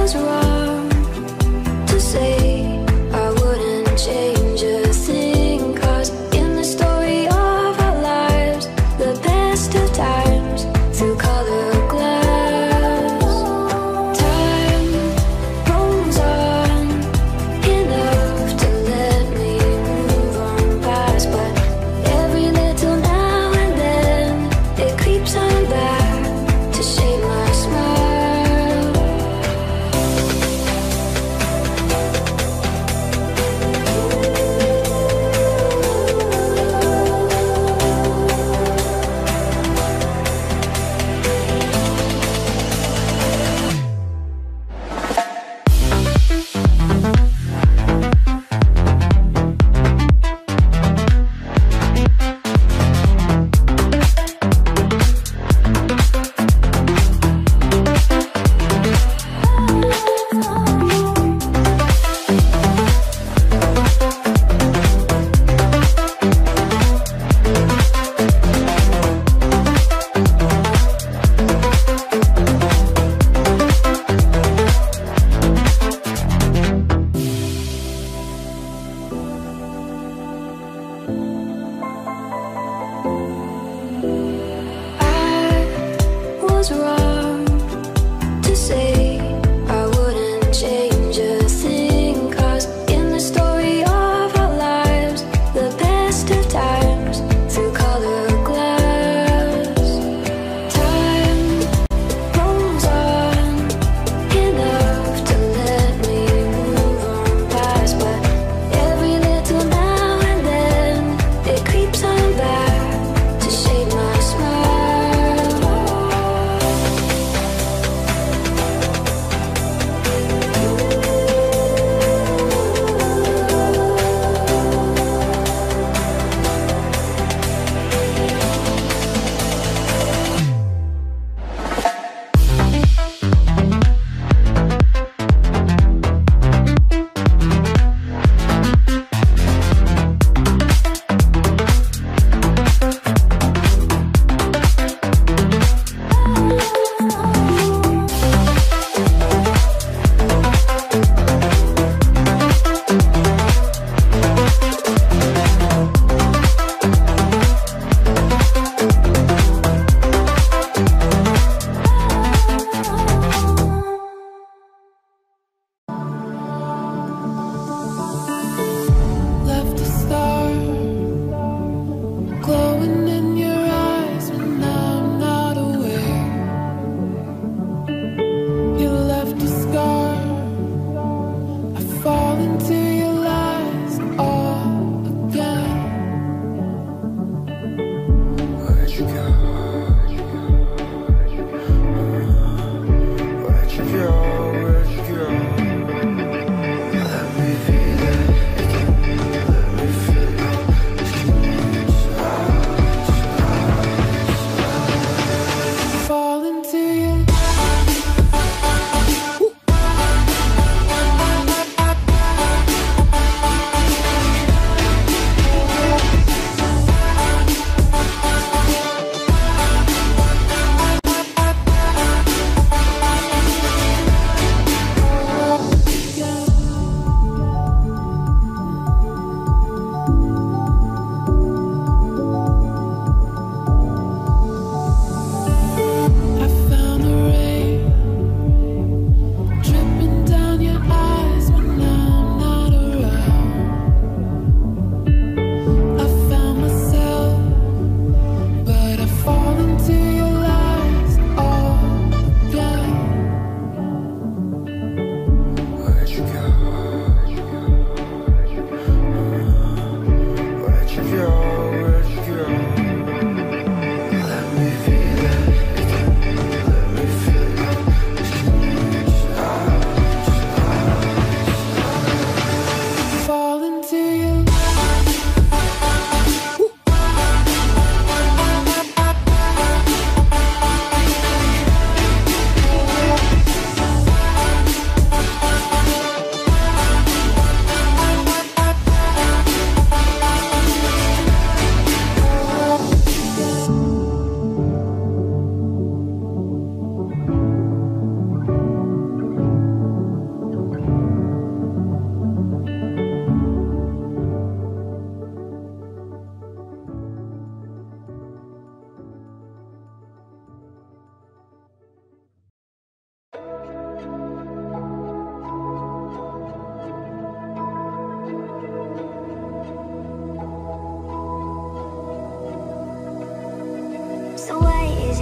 was wrong to say I wouldn't change a thing, 'cause in the story of our lives, the best of times through color glass. Time rolls on enough to let me move on past, but every little now and then it creeps on back to shade my smile.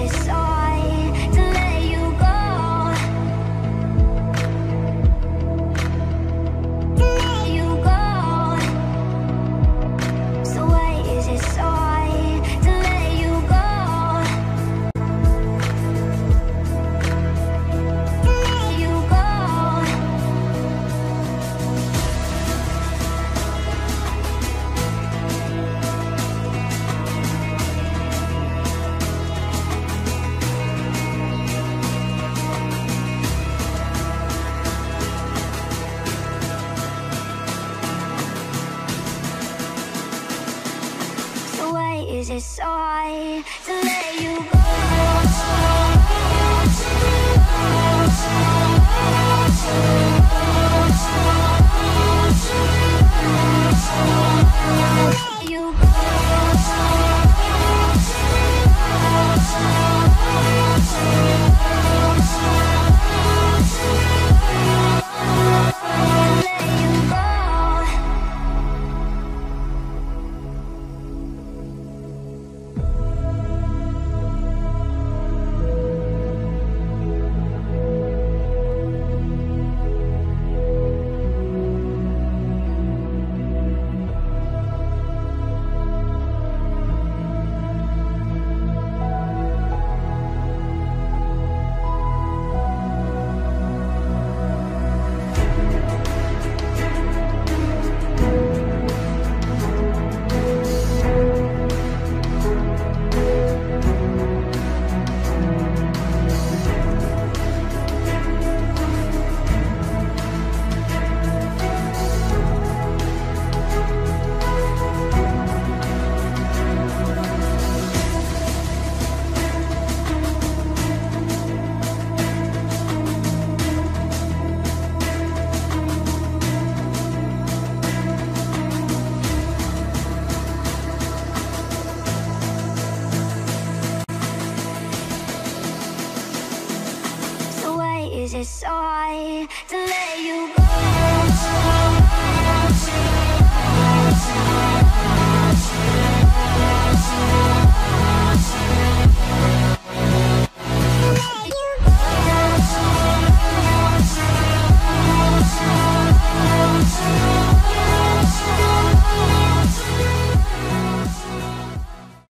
it so hard to let you go? To let you go. So why is it so hard to let you go? To let you go. So why is it so hard to let you go? Let you go. So why is it so hard to let you go?